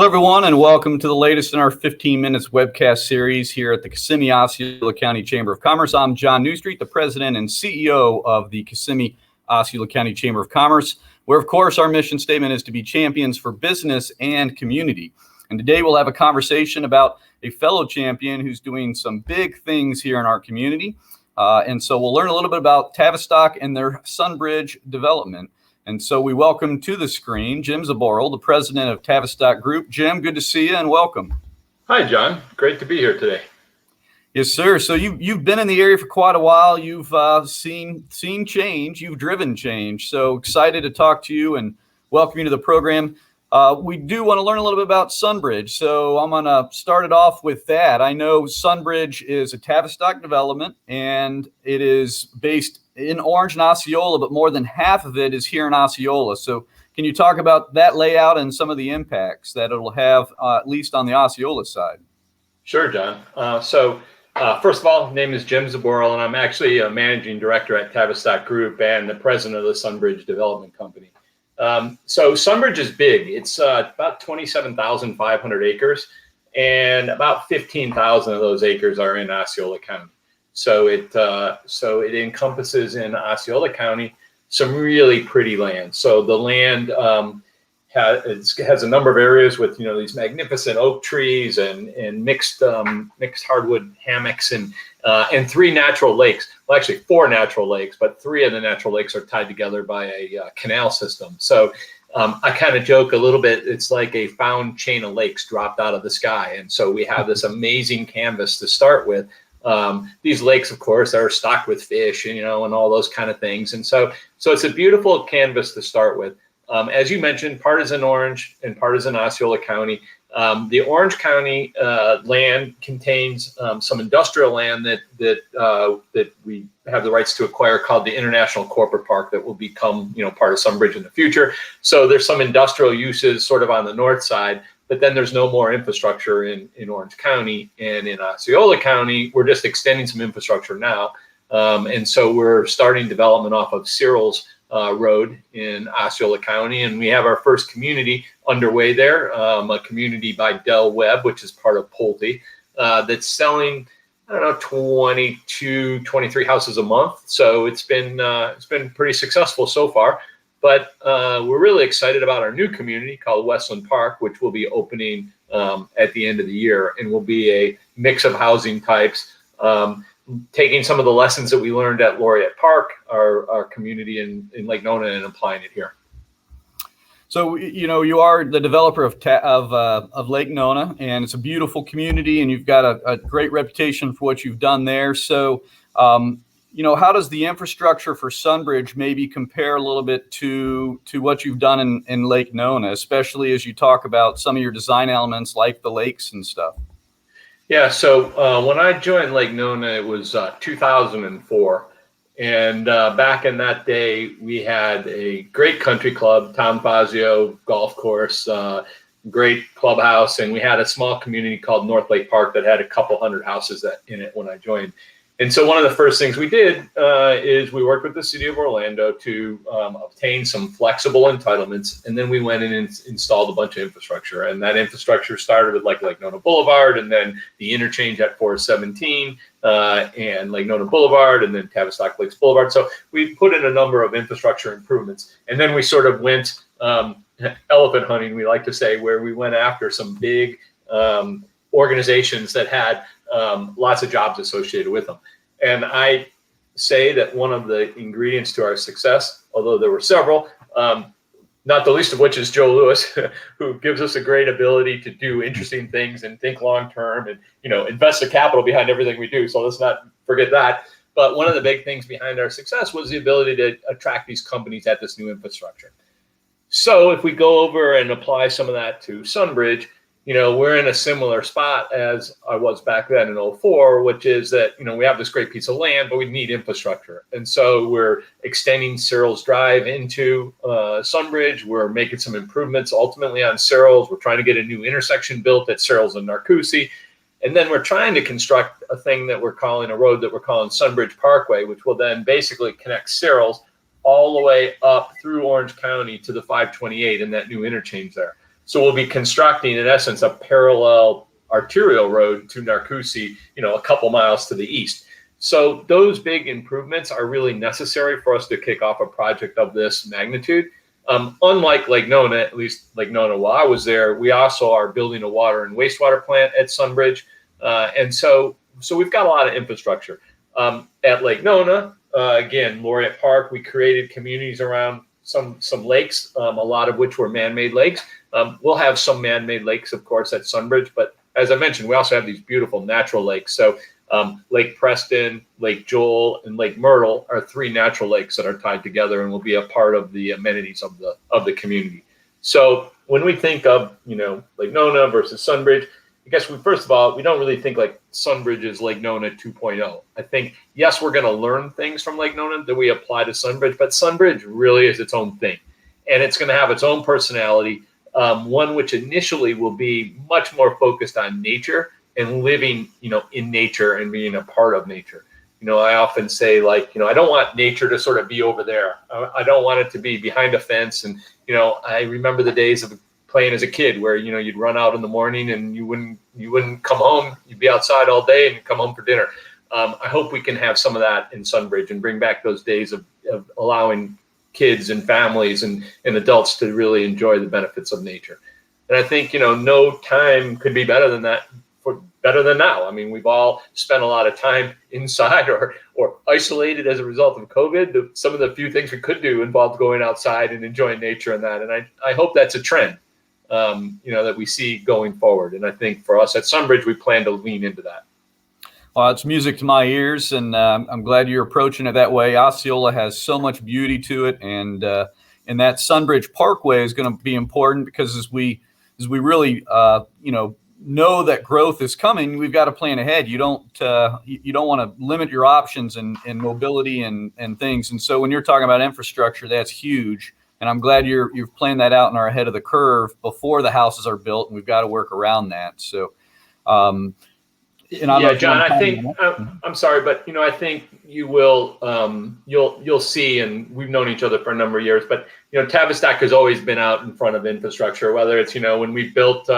Hello, everyone, and welcome to the latest in our 15 Minutes webcast series here at the Kissimmee, Osceola County Chamber of Commerce. I'm John Newstreet, the president and CEO of the Kissimmee, Osceola County Chamber of Commerce, where, of course, our mission statement is to be champions for business and community. And today we'll have a conversation about a fellow champion who's doing some big things here in our community. And so we'll learn a little bit about Tavistock and their Sunbridge development. And so we welcome to the screen Jim Zaboral, the president of Tavistock Group. Jim, good to see you and welcome. Hi, John. Great to be here today. Yes, sir. So you've been in the area for quite a while. You've seen change. You've driven change. So excited to talk to you and welcome you to the program. We do want to learn a little bit about Sunbridge. So I'm going to start it off with that. I know Sunbridge is a Tavistock development, and it is based in Orange and Osceola, but more than half of it is here in Osceola. So can you talk about that layout and some of the impacts that it'll have, at least on the Osceola side? Sure, John. First of all, name is Jim Zaboral, and I'm actually a managing director at Tavistock Group and the president of the Sunbridge Development Company. So Sunbridge is big. It's about 27,500 acres, and about 15,000 of those acres are in Osceola County. So it encompasses in Osceola County some really pretty land. So the land has a number of areas with these magnificent oak trees and mixed hardwood hammocks and 3 natural lakes. Well, actually 4 natural lakes, but 3 of the natural lakes are tied together by a canal system. So I kind of joke a little bit. It's like a found chain of lakes dropped out of the sky, and so we have this amazing canvas to start with. These lakes, of course, are stocked with fish, and all those kind of things. And so it's a beautiful canvas to start with. As you mentioned, part is in Orange and part is in Osceola County. The Orange County land contains some industrial land that we have the rights to acquire called the International Corporate Park that will become part of Sunbridge in the future. So there's some industrial uses sort of on the north side, but then there's no more infrastructure in Orange County. And in Osceola County, we're just extending some infrastructure now. And so we're starting development off of Cyril's Road in Osceola County, and we have our first community underway there, a community by Del Webb, which is part of Pulte, that's selling, 22, 23 houses a month. So it's been pretty successful so far. But we're really excited about our new community called Westland Park, which will be opening at the end of the year, and will be a mix of housing types, taking some of the lessons that we learned at Laureate Park, our community in Lake Nona, and applying it here. So, you are the developer of Lake Nona, and it's a beautiful community, and you've got a great reputation for what you've done there. So, how does the infrastructure for Sunbridge maybe compare a little bit to what you've done in Lake Nona, especially as you talk about some of your design elements like the lakes and stuff? Yeah, so when I joined Lake Nona, it was 2004. And back in that day, we had a great country club, Tom Fazio golf course, great clubhouse, and we had a small community called North Lake Park that had a couple hundred houses in it when I joined. And so one of the first things we did is we worked with the city of Orlando to obtain some flexible entitlements, and then we went in and installed a bunch of infrastructure. And that infrastructure started with Lake Nona Boulevard, and then the interchange at 417 and Lake Nona Boulevard, and then Tavistock Lakes Boulevard. So we put in a number of infrastructure improvements, and then we sort of went elephant hunting, we like to say, where we went after some big organizations that had lots of jobs associated with them. And I say that one of the ingredients to our success, although there were several, not the least of which is Joe Lewis, who gives us a great ability to do interesting things and think long term and invest the capital behind everything we do. So let's not forget that. But one of the big things behind our success was the ability to attract these companies at this new infrastructure. So if we go over and apply some of that to Sunbridge, we're in a similar spot as I was back then in 04, which is that, we have this great piece of land, but we need infrastructure. And so we're extending Cyril's Drive into Sunbridge. We're making some improvements ultimately on Cyril's. We're trying to get a new intersection built at Cyril's and Narcoossee. And then we're trying to construct a thing that we're calling a road that we're calling Sunbridge Parkway, which will then basically connect Cyril's all the way up through Orange County to the 528 and that new interchange there. So we'll be constructing, in essence, a parallel arterial road to Narcoossee, a couple miles to the east. So those big improvements are really necessary for us to kick off a project of this magnitude. Unlike Lake Nona, at least Lake Nona while I was there, we also are building a water and wastewater plant at Sunbridge. And so we've got a lot of infrastructure. At Lake Nona, again, Laureate Park, we created communities around some lakes, a lot of which were man-made lakes. We'll have some man-made lakes, of course, at Sunbridge, but as I mentioned, we also have these beautiful natural lakes. So Lake Preston, Lake Joel, and Lake Myrtle are 3 natural lakes that are tied together and will be a part of the amenities of the community. So when we think of Lake Nona versus Sunbridge, I guess first of all, we don't really think like Sunbridge is Lake Nona 2.0. I think, yes, we're going to learn things from Lake Nona that we apply to Sunbridge, but Sunbridge really is its own thing. And it's going to have its own personality, one which initially will be much more focused on nature and living, in nature and being a part of nature. I often say, I don't want nature to sort of be over there. I don't want it to be behind a fence. And, I remember the days of playing as a kid where, you'd run out in the morning and you wouldn't come home. You'd be outside all day and you'd come home for dinner. I hope we can have some of that in Sunbridge and bring back those days of allowing kids and families and adults to really enjoy the benefits of nature. And I think, no time could be better than that. Better than now. I mean, we've all spent a lot of time inside or isolated as a result of COVID. Some of the few things we could do involved going outside and enjoying nature and that. And I hope that's a trend, that we see going forward. And I think for us at Sunbridge, we plan to lean into that. Well, it's music to my ears, and I'm glad you're approaching it that way. Osceola has so much beauty to it, and that Sunbridge Parkway is going to be important because as we really, know that growth is coming, we've got to plan ahead. You don't want to limit your options and mobility and things. And so when you're talking about infrastructure, that's huge. And I'm glad you've planned that out and are ahead of the curve before the houses are built. And we've got to work around that. So, John, I think I'm sorry, but I think you will you'll see, and we've known each other for a number of years, but Tavistock has always been out in front of infrastructure, whether it's when we built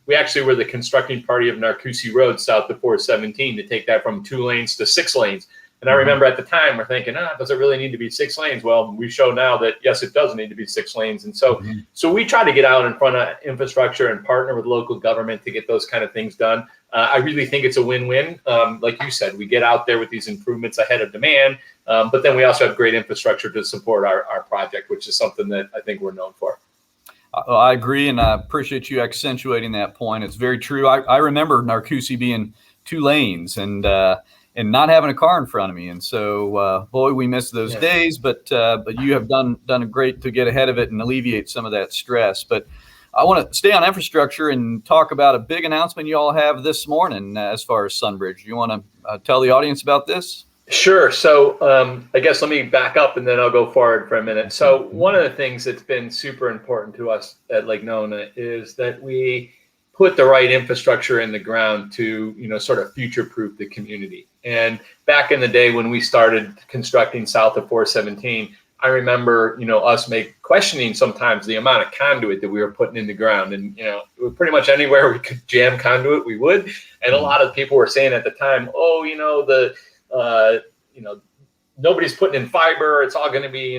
we actually were the constructing party of Narcoossee Road south to 417 to take that from 2 lanes to 6 lanes. And I remember at the time we're thinking, does it really need to be 6 lanes? Well, we show now that yes, it does need to be 6 lanes. And so we try to get out in front of infrastructure and partner with local government to get those kind of things done. I really think it's a win-win. Like you said, we get out there with these improvements ahead of demand, but then we also have great infrastructure to support our project, which is something that I think we're known for. I agree, and I appreciate you accentuating that point. It's very true. I remember Narcoossee being 2 lanes and not having a car in front of me, and so boy, we miss those days. But you have done a great to get ahead of it and alleviate some of that stress. But I want to stay on infrastructure and talk about a big announcement you all have this morning as far as Sunbridge. Do you want to tell the audience about this? Sure. So I guess let me back up and then I'll go forward for a minute. So one of the things that's been super important to us at Lake Nona is that we put the right infrastructure in the ground to, sort of future-proof the community. And back in the day when we started constructing south of 417, I remember, us questioning sometimes the amount of conduit that we were putting in the ground. And, pretty much anywhere we could jam conduit, we would. And a lot of people were saying at the time, nobody's putting in fiber. It's all going to be,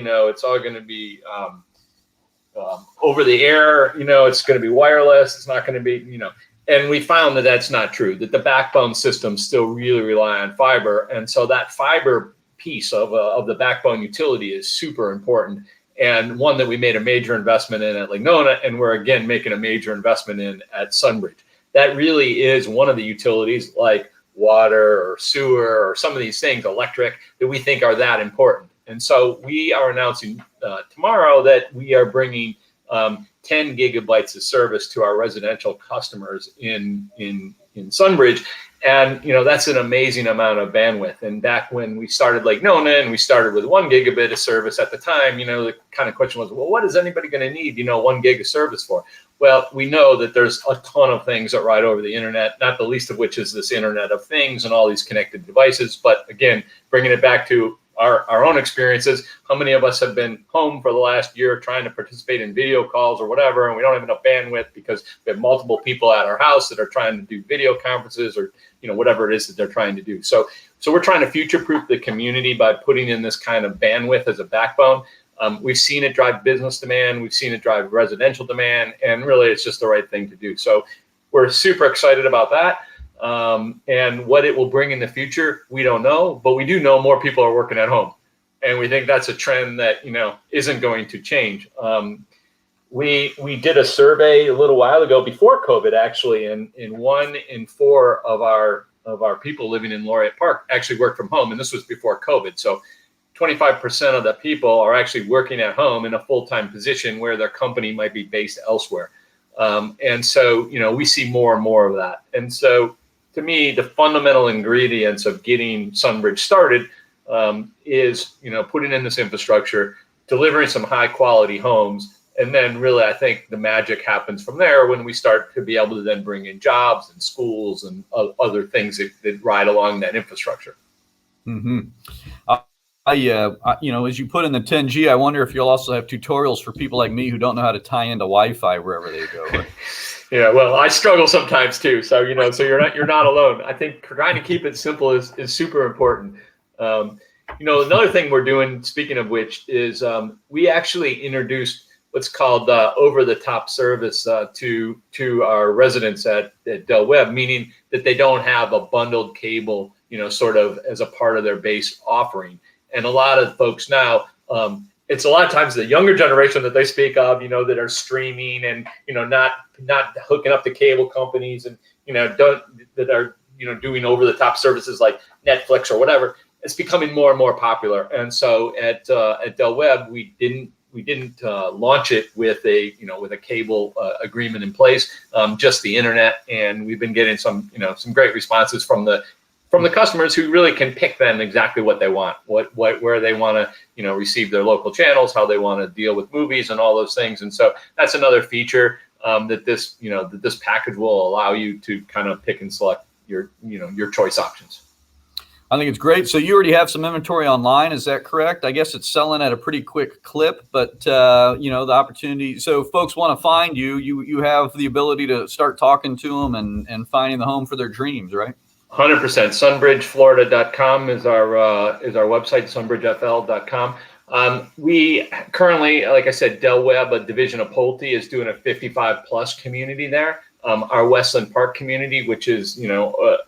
over the air, it's going to be wireless. It's not going to be, and we found that that's not true, that the backbone systems still really rely on fiber. And so that fiber piece of the backbone utility is super important, and one that we made a major investment in at Lake Nona, and we're again making a major investment in at Sunbridge. That really is one of the utilities like water or sewer or some of these things, electric, that we think are that important. And so we are announcing tomorrow that we are bringing 10 gigabytes of service to our residential customers in Sunbridge. And, that's an amazing amount of bandwidth. And back when we started Lake Nona and we started with 1 gigabit of service at the time, the kind of question was, well, what is anybody going to need, 1 gig of service for? Well, we know that there's a ton of things that ride over the internet, not the least of which is this Internet of Things and all these connected devices. But again, bringing it back to our own experiences. How many of us have been home for the last year trying to participate in video calls or whatever, and we don't have enough bandwidth because we have multiple people at our house that are trying to do video conferences or whatever it is that they're trying to do. So we're trying to future-proof the community by putting in this kind of bandwidth as a backbone. We've seen it drive business demand, we've seen it drive residential demand, and really it's just the right thing to do. So we're super excited about that. And what it will bring in the future, we don't know, but we do know more people are working at home. And we think that's a trend that, isn't going to change. We did a survey a little while ago before COVID, actually, and 1 in 4 of our people living in Laureate Park actually worked from home. And this was before COVID. So 25% of the people are actually working at home in a full-time position where their company might be based elsewhere. And so, we see more and more of that. And so, to me, the fundamental ingredients of getting Sunbridge started is, putting in this infrastructure, delivering some high quality homes. And then really, I think the magic happens from there when we start to be able to then bring in jobs and schools and other things that ride along that infrastructure. Mm-hmm. As you put in the 10G, I wonder if you'll also have tutorials for people like me who don't know how to tie into Wi-Fi wherever they go. Right? Yeah, well, I struggle sometimes too. So so you're not alone. I think trying to keep it simple is super important. Another thing we're doing, speaking of which, is we actually introduced what's called over-the-top service to our residents at Del Webb, meaning that they don't have a bundled cable, sort of as a part of their base offering. And a lot of folks now, it's a lot of times the younger generation that they speak of, that are streaming and, not hooking up to cable companies and, that are, doing over the top services like Netflix or whatever. It's becoming more and more popular. And so at Del Webb, we didn't launch it with a cable agreement in place, just the internet. And we've been getting some great responses from the customers who really can pick then exactly what they want, where they want to, receive their local channels, how they want to deal with movies and all those things. And so that's another feature that this package will allow you to kind of pick and select your choice options. I think it's great. So you already have some inventory online. Is that correct? I guess it's selling at a pretty quick clip, but the opportunity. So if folks want to find you, you have the ability to start talking to them and finding the home for their dreams, right? 100%. Sunbridgeflorida.com is our website, sunbridgefl.com. We currently, like I said, Del Webb, a division of Pulte, is doing a 55 plus community there. Our Westland Park community, which is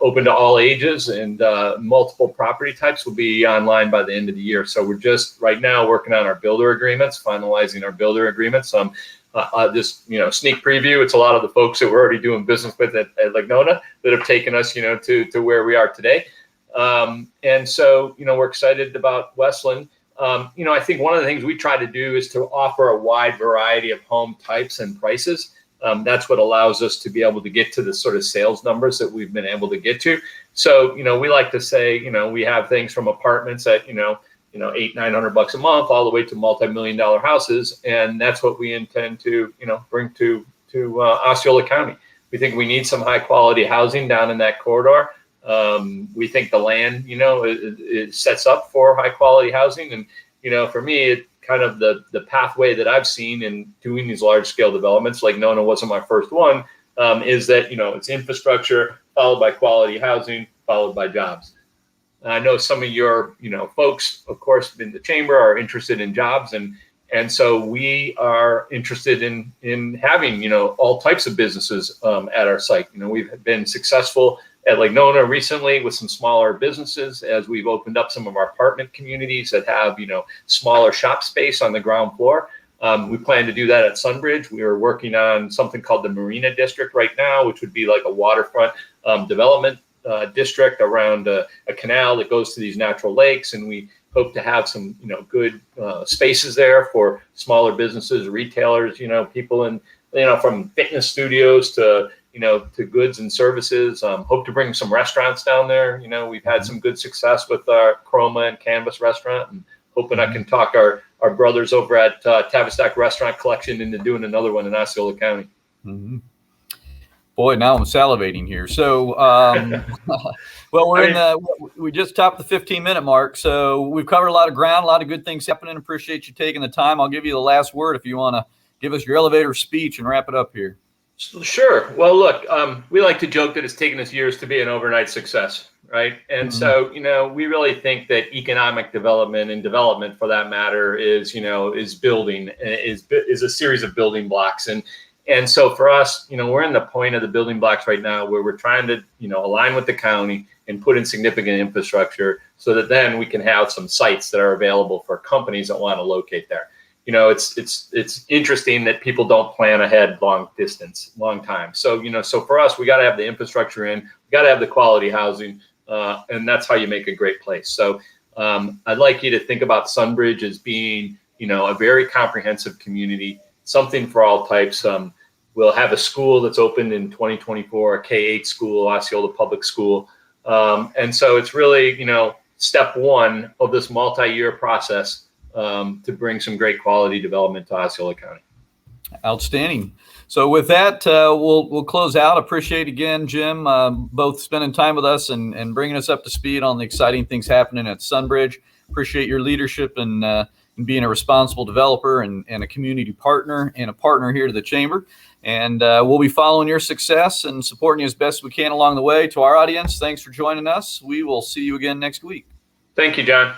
open to all ages and multiple property types, will be online by the end of the year. So we're just right now working on our builder agreements, finalizing our builder agreements. This sneak preview. It's a lot of the folks that we're already doing business with at Nona that have taken us to where we are today. And so we're excited about Westland. I think one of the things we try to do is to offer a wide variety of home types and prices. That's what allows us to be able to get to the sort of sales numbers that we've been able to get to. So, we like to say, we have things from apartments at, $800-900 a month, all the way to multi-million-dollar houses. And that's what we intend to, bring to Osceola County. We think we need some high quality housing down in that corridor. We think the land, it sets up for high quality housing. And, for me, it kind of the pathway that I've seen in doing these large scale developments, like Nona wasn't my first one, is that, it's infrastructure followed by quality housing, followed by jobs. I know some of your, folks, of course, in the chamber are interested in jobs. And so we are interested in having, all types of businesses at our site. We've been successful at Lake Nona recently with some smaller businesses as we've opened up some of our apartment communities that have, smaller shop space on the ground floor. We plan to do that at Sunbridge. We are working on something called the Marina District right now, which would be like a waterfront development district around a canal that goes to these natural lakes. And we hope to have some, good spaces there for smaller businesses, retailers, people in, from fitness studios to, to goods and services. Hope to bring some restaurants down there. We've had some good success with our Chroma and Canvas restaurant, and hoping I can talk our brothers over at Tavistock Restaurant Collection into doing another one in Osceola County. Mm-hmm. Boy, now I'm salivating here. So, well, we just topped the 15-minute mark. So we've covered a lot of ground, a lot of good things happening. Appreciate you taking the time. I'll give you the last word if you want to give us your elevator speech and wrap it up here. Sure. Well, look, we like to joke that it's taken us years to be an overnight success, right? And so, we really think that economic development and development, for that matter, is building, is a series of building blocks. And so for us, we're in the point of the building blocks right now where we're trying to, align with the county and put in significant infrastructure so that then we can have some sites that are available for companies that want to locate there. It's interesting that people don't plan ahead long time. So, so for us, we got to have the infrastructure in, we got to have the quality housing, and that's how you make a great place. So I'd like you to think about Sunbridge as being, a very comprehensive community, something for all types. We'll have a school that's opened in 2024, a K-8 school, Osceola Public School. And so it's really, step one of this multi-year process to bring some great quality development to Osceola County. Outstanding. So with that, we'll close out. Appreciate again, Jim, both spending time with us and bringing us up to speed on the exciting things happening at Sunbridge. Appreciate your leadership and being a responsible developer and a community partner and a partner here to the Chamber. And we'll be following your success and supporting you as best we can along the way. To our audience, thanks for joining us. We will see you again next week. Thank you, John.